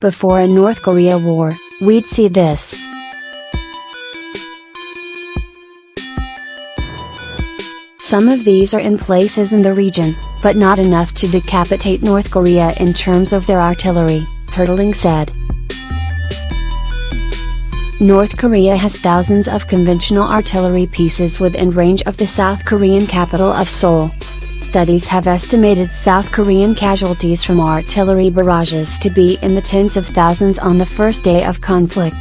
before a North Korea war, we'd see this. Some of these are in places in the region, but not enough to decapitate North Korea in terms of their artillery, Hertling said. North Korea has thousands of conventional artillery pieces within range of the South Korean capital of Seoul. Studies have estimated South Korean casualties from artillery barrages to be in the tens of thousands on the first day of conflict.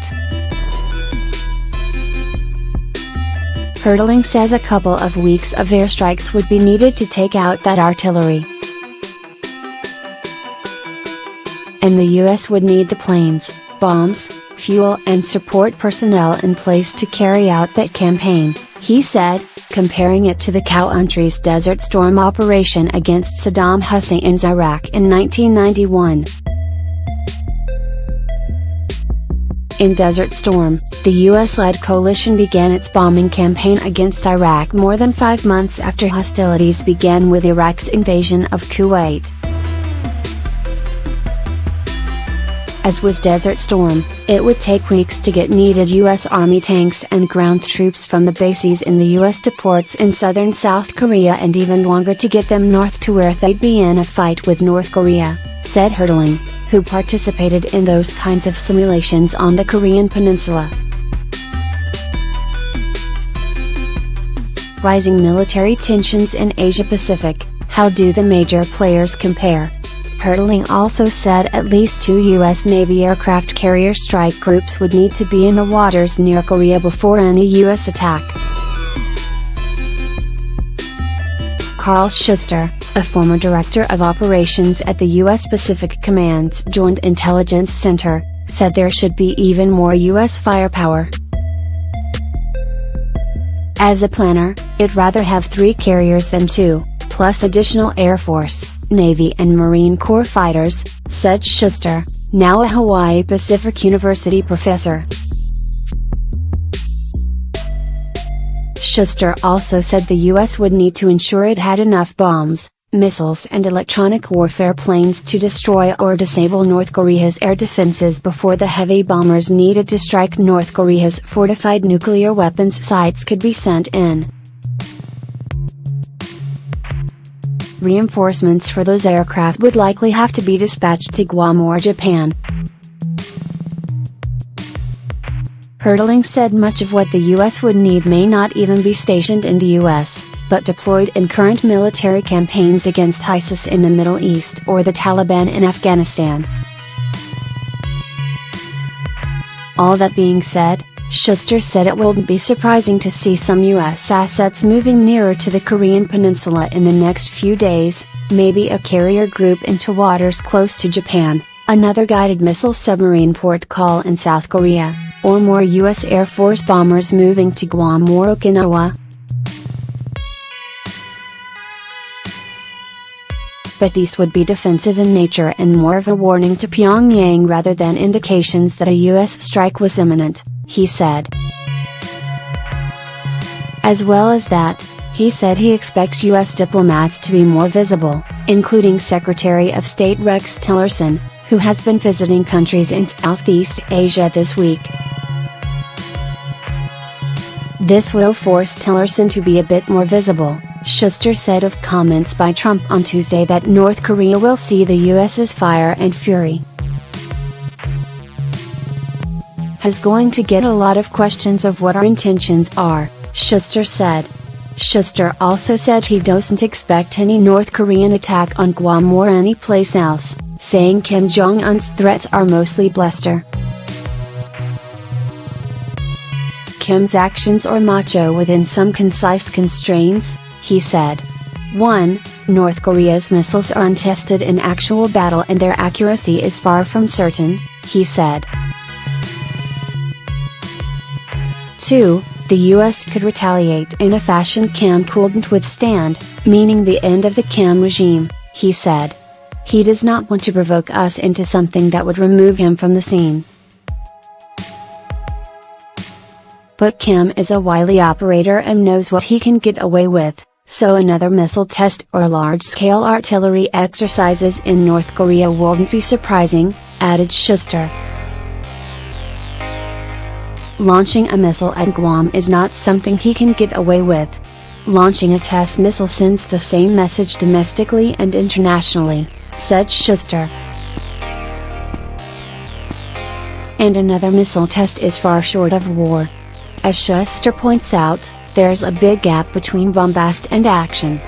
Hertling says a couple of weeks of airstrikes would be needed to take out that artillery. And the US would need the planes, bombs, fuel and support personnel in place to carry out that campaign, he said, comparing it to the country's Desert Storm operation against Saddam Hussein's Iraq in 1991. In Desert Storm, the US-led coalition began its bombing campaign against Iraq more than 5 months after hostilities began with Iraq's invasion of Kuwait. As with Desert Storm, it would take weeks to get needed US Army tanks and ground troops from the bases in the US to ports in southern South Korea and even longer to get them north to where they'd be in a fight with North Korea, said Hertling, who participated in those kinds of simulations on the Korean peninsula. Rising military tensions in Asia-Pacific, how do the major players compare? Hertling also said at least 2 U.S. Navy aircraft carrier strike groups would need to be in the waters near Korea before any U.S. attack. Carl Schuster, a former director of operations at the U.S. Pacific Command's Joint Intelligence Center, said there should be even more U.S. firepower. As a planner, I'd rather have 3 carriers than 2, plus additional Air Force, Navy and Marine Corps fighters, said Schuster, now a Hawaii Pacific University professor. Schuster also said the U.S. would need to ensure it had enough bombs, missiles and electronic warfare planes to destroy or disable North Korea's air defenses before the heavy bombers needed to strike North Korea's fortified nuclear weapons sites could be sent in. Reinforcements for those aircraft would likely have to be dispatched to Guam or Japan. Hertling said much of what the U.S. would need may not even be stationed in the U.S., but deployed in current military campaigns against ISIS in the Middle East or the Taliban in Afghanistan. All that being said, Schuster said it wouldn't be surprising to see some U.S. assets moving nearer to the Korean peninsula in the next few days, maybe a carrier group into waters close to Japan, another guided missile submarine port call in South Korea, or more U.S. Air Force bombers moving to Guam or Okinawa. But these would be defensive in nature and more of a warning to Pyongyang rather than indications that a U.S. strike was imminent, he said. As well as that, he said he expects U.S. diplomats to be more visible, including Secretary of State Rex Tillerson, who has been visiting countries in Southeast Asia this week. This will force Tillerson to be a bit more visible, Schuster said of comments by Trump on Tuesday that North Korea will see the U.S.'s fire and fury. Is going to get a lot of questions of what our intentions are, Schuster said. Schuster also said he doesn't expect any North Korean attack on Guam or any place else, saying Kim Jong Un's threats are mostly bluster. Kim's actions are macho within some concise constraints, he said. 1. North Korea's missiles are untested in actual battle and their accuracy is far from certain, he said. 2. The US could retaliate in a fashion Kim couldn't withstand, meaning the end of the Kim regime, he said. He does not want to provoke us into something that would remove him from the scene. But Kim is a wily operator and knows what he can get away with, so another missile test or large-scale artillery exercises in North Korea wouldn't be surprising, added Schuster. Launching a missile at Guam is not something he can get away with. Launching a test missile sends the same message domestically and internationally, said Schuster. And another missile test is far short of war. As Schuster points out, there's a big gap between bombast and action.